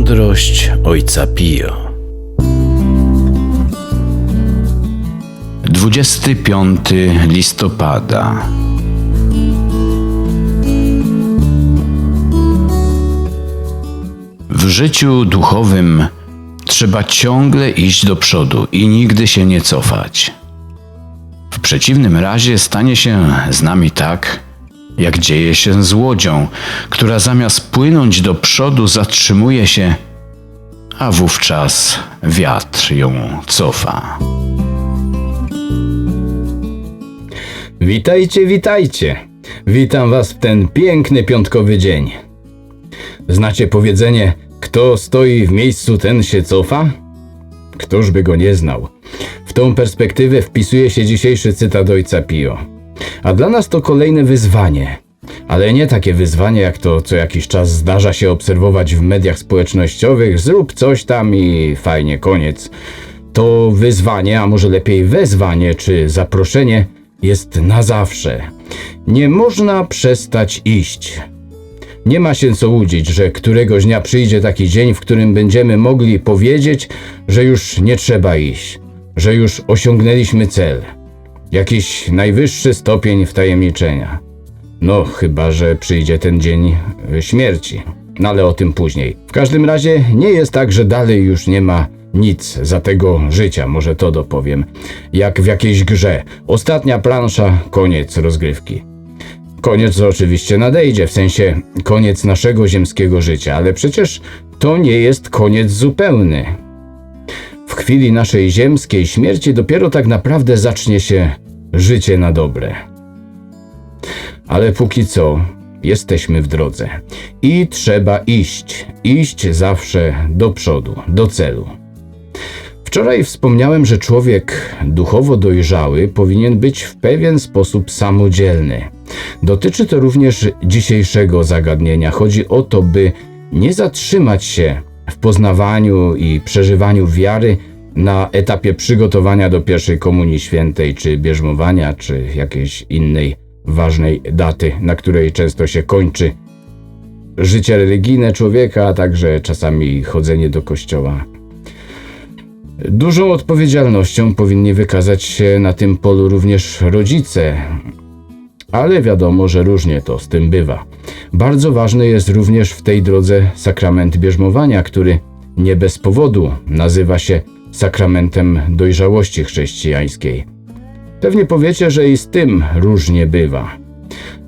Mądrość ojca Pio. 25 listopada. W życiu duchowym trzeba ciągle iść do przodu i nigdy się nie cofać. W przeciwnym razie stanie się z nami tak, jak dzieje się z łodzią, która zamiast płynąć do przodu zatrzymuje się, a wówczas wiatr ją cofa. Witajcie, witajcie! Witam was w ten piękny piątkowy dzień. Znacie powiedzenie, kto stoi w miejscu, ten się cofa? Któż by go nie znał? W tą perspektywę wpisuje się dzisiejszy cytat ojca Pio. A dla nas to kolejne wyzwanie. Ale nie takie wyzwanie, jak to co jakiś czas zdarza się obserwować w mediach społecznościowych. Zrób coś tam i fajnie, koniec. To wyzwanie, a może lepiej wezwanie czy zaproszenie jest na zawsze. Nie można przestać iść. Nie ma się co łudzić, że któregoś dnia przyjdzie taki dzień, w którym będziemy mogli powiedzieć, że już nie trzeba iść, że już osiągnęliśmy cel. Jakiś najwyższy stopień wtajemniczenia. No, chyba że przyjdzie ten dzień śmierci. No ale o tym później. W każdym razie nie jest tak, że dalej już nie ma nic za tego życia, może to dopowiem. Jak w jakiejś grze. Ostatnia plansza, koniec rozgrywki. Koniec oczywiście nadejdzie, w sensie koniec naszego ziemskiego życia, ale przecież to nie jest koniec zupełny. W chwili naszej ziemskiej śmierci dopiero tak naprawdę zacznie się życie na dobre. Ale póki co jesteśmy w drodze i trzeba iść zawsze do przodu, do celu. Wczoraj wspomniałem, że człowiek duchowo dojrzały powinien być w pewien sposób samodzielny. Dotyczy to również dzisiejszego zagadnienia. Chodzi o to, by nie zatrzymać się w poznawaniu i przeżywaniu wiary na etapie przygotowania do pierwszej komunii świętej, czy bierzmowania, czy jakiejś innej ważnej daty, na której często się kończy życie religijne człowieka, a także czasami chodzenie do kościoła. Dużą odpowiedzialnością powinni wykazać się na tym polu również rodzice, ale wiadomo, że różnie to z tym bywa. Bardzo ważny jest również w tej drodze sakrament bierzmowania, który nie bez powodu nazywa się sakramentem dojrzałości chrześcijańskiej. Pewnie powiecie, że i z tym różnie bywa.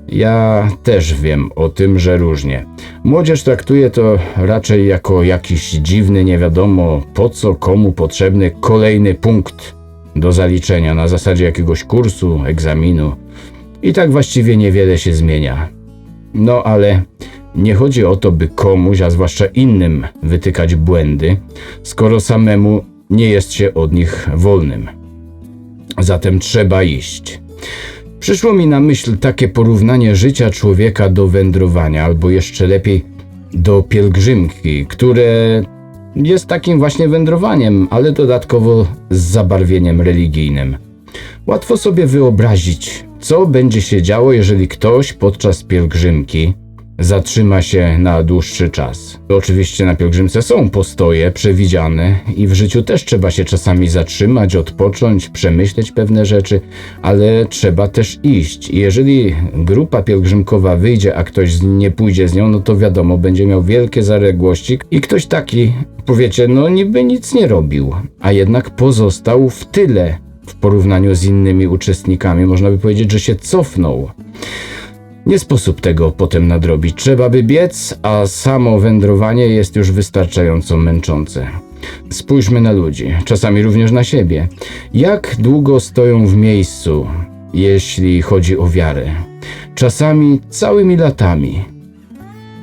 Ja też wiem o tym, że różnie. Młodzież traktuje to raczej jako jakiś dziwny, nie wiadomo po co, komu potrzebny kolejny punkt do zaliczenia na zasadzie jakiegoś kursu, egzaminu. I tak właściwie niewiele się zmienia. No ale nie chodzi o to, by komuś, a zwłaszcza innym, wytykać błędy, skoro samemu nie jest się od nich wolnym. Zatem trzeba iść. Przyszło mi na myśl takie porównanie życia człowieka do wędrowania, albo jeszcze lepiej do pielgrzymki, które jest takim właśnie wędrowaniem, ale dodatkowo z zabarwieniem religijnym. Łatwo sobie wyobrazić, co będzie się działo, jeżeli ktoś podczas pielgrzymki zatrzyma się na dłuższy czas. Oczywiście na pielgrzymce są postoje przewidziane i w życiu też trzeba się czasami zatrzymać, odpocząć, przemyśleć pewne rzeczy, ale trzeba też iść. I jeżeli grupa pielgrzymkowa wyjdzie, a ktoś nie pójdzie z nią, no to wiadomo, będzie miał wielkie zaległości i ktoś taki, powiecie, no niby nic nie robił, a jednak pozostał w tyle w porównaniu z innymi uczestnikami. Można by powiedzieć, że się cofnął. Nie sposób tego potem nadrobić. Trzeba by biec, a samo wędrowanie jest już wystarczająco męczące. Spójrzmy na ludzi, czasami również na siebie. Jak długo stoją w miejscu, jeśli chodzi o wiarę? Czasami całymi latami.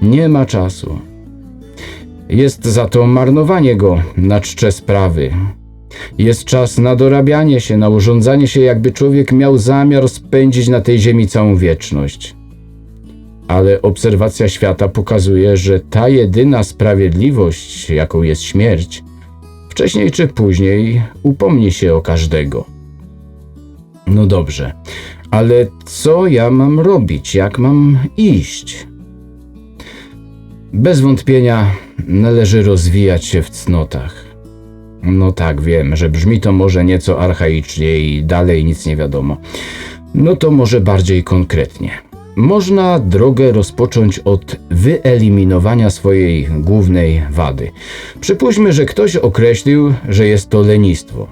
Nie ma czasu. Jest za to marnowanie go na czcze sprawy. Jest czas na dorabianie się, na urządzanie się, jakby człowiek miał zamiar spędzić na tej ziemi całą wieczność. Ale obserwacja świata pokazuje, że ta jedyna sprawiedliwość, jaką jest śmierć, wcześniej czy później upomni się o każdego. No dobrze, ale co ja mam robić? Jak mam iść? Bez wątpienia należy rozwijać się w cnotach. No tak, wiem, że brzmi to może nieco archaicznie i dalej nic nie wiadomo. No to może bardziej konkretnie. Można drogę rozpocząć od wyeliminowania swojej głównej wady. Przypuśćmy, że ktoś określił, że jest to lenistwo.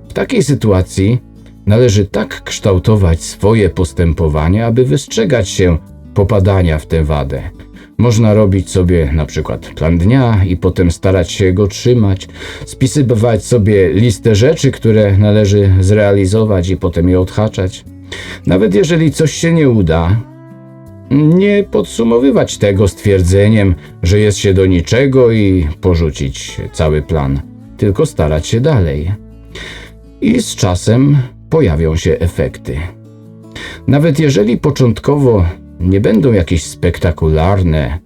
W takiej sytuacji należy tak kształtować swoje postępowanie, aby wystrzegać się popadania w tę wadę. Można robić sobie na przykład plan dnia i potem starać się go trzymać, spisywać sobie listę rzeczy, które należy zrealizować i potem je odhaczać. Nawet jeżeli coś się nie uda, nie podsumowywać tego stwierdzeniem, że jest się do niczego i porzucić cały plan, tylko starać się dalej. I z czasem pojawią się efekty. Nawet jeżeli początkowo nie będą jakieś spektakularne,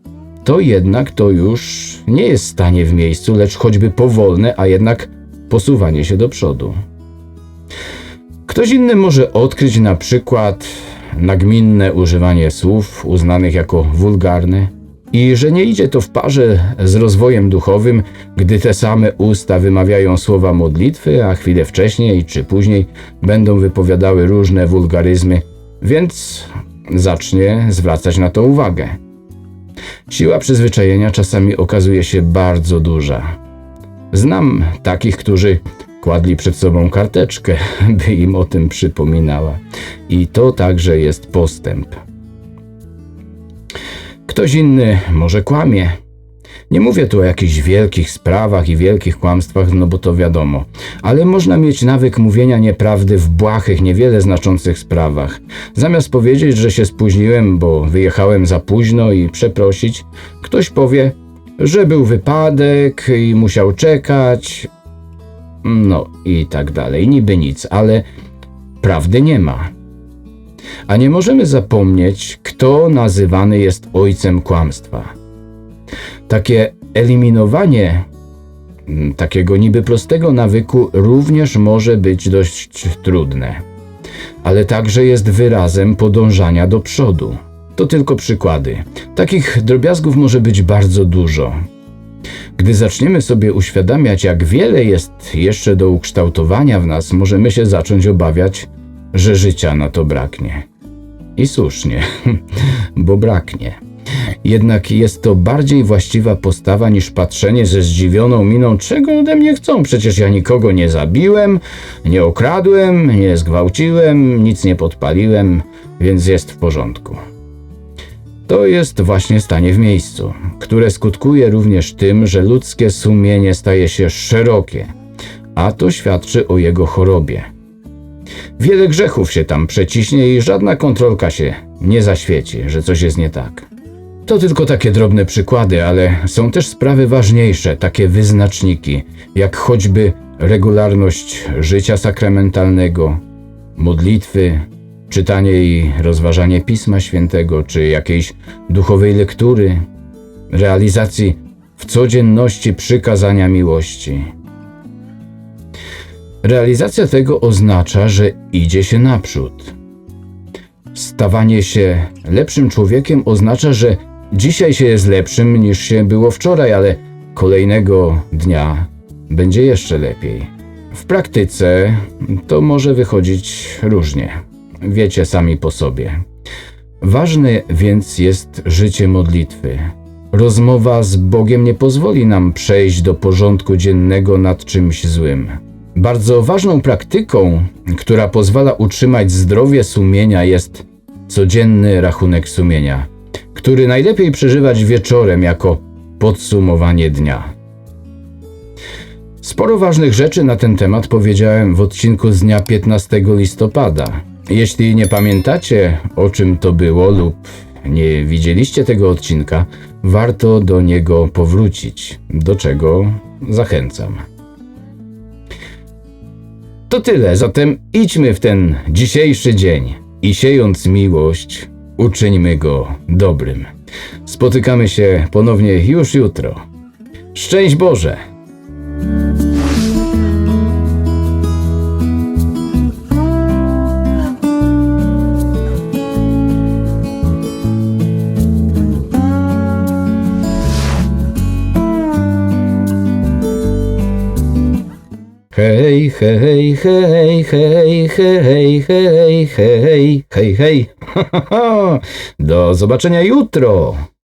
to jednak to już nie jest stanie w miejscu, lecz choćby powolne, a jednak posuwanie się do przodu. Ktoś inny może odkryć na przykład nagminne używanie słów uznanych jako wulgarne i że nie idzie to w parze z rozwojem duchowym, gdy te same usta wymawiają słowa modlitwy, a chwilę wcześniej czy później będą wypowiadały różne wulgaryzmy, więc zacznie zwracać na to uwagę. Siła przyzwyczajenia czasami okazuje się bardzo duża. Znam takich, którzy kładli przed sobą karteczkę, by im o tym przypominała. I to także jest postęp. Ktoś inny może kłamie. Nie mówię tu o jakichś wielkich sprawach i wielkich kłamstwach, no bo to wiadomo. Ale można mieć nawyk mówienia nieprawdy w błahych, niewiele znaczących sprawach. Zamiast powiedzieć, że się spóźniłem, bo wyjechałem za późno i przeprosić, ktoś powie, że był wypadek i musiał czekać. No i tak dalej. Niby nic, ale prawdy nie ma. A nie możemy zapomnieć, kto nazywany jest ojcem kłamstwa. Takie eliminowanie takiego niby prostego nawyku również może być dość trudne, ale także jest wyrazem podążania do przodu. To tylko przykłady. Takich drobiazgów może być bardzo dużo. Gdy zaczniemy sobie uświadamiać, jak wiele jest jeszcze do ukształtowania w nas, możemy się zacząć obawiać, że życia na to braknie. I słusznie, bo braknie. Jednak jest to bardziej właściwa postawa niż patrzenie ze zdziwioną miną, czego ode mnie chcą. Przecież ja nikogo nie zabiłem, nie okradłem, nie zgwałciłem, nic nie podpaliłem, więc jest w porządku. To jest właśnie stanie w miejscu, które skutkuje również tym, że ludzkie sumienie staje się szerokie, a to świadczy o jego chorobie. Wiele grzechów się tam przeciśnie i żadna kontrolka się nie zaświeci, że coś jest nie tak. To tylko takie drobne przykłady, ale są też sprawy ważniejsze, takie wyznaczniki, jak choćby regularność życia sakramentalnego, modlitwy, czytanie i rozważanie Pisma Świętego, czy jakiejś duchowej lektury, realizacji w codzienności przykazania miłości. Realizacja tego oznacza, że idzie się naprzód. Stawanie się lepszym człowiekiem oznacza, że dzisiaj się jest lepszym niż się było wczoraj, ale kolejnego dnia będzie jeszcze lepiej. W praktyce to może wychodzić różnie. Wiecie sami po sobie. Ważne więc jest życie modlitwy. Rozmowa z Bogiem nie pozwoli nam przejść do porządku dziennego nad czymś złym. Bardzo ważną praktyką, która pozwala utrzymać zdrowie sumienia, jest codzienny rachunek sumienia, który najlepiej przeżywać wieczorem jako podsumowanie dnia. Sporo ważnych rzeczy na ten temat powiedziałem w odcinku z dnia 15 listopada. Jeśli nie pamiętacie, o czym to było lub nie widzieliście tego odcinka, warto do niego powrócić, do czego zachęcam. To tyle, zatem idźmy w ten dzisiejszy dzień i siejąc miłość, uczyńmy go dobrym. Spotykamy się ponownie już jutro. Szczęść Boże! Hej, hej, hej, hej, hej, hej, hej, hej, hej. Do zobaczenia jutro.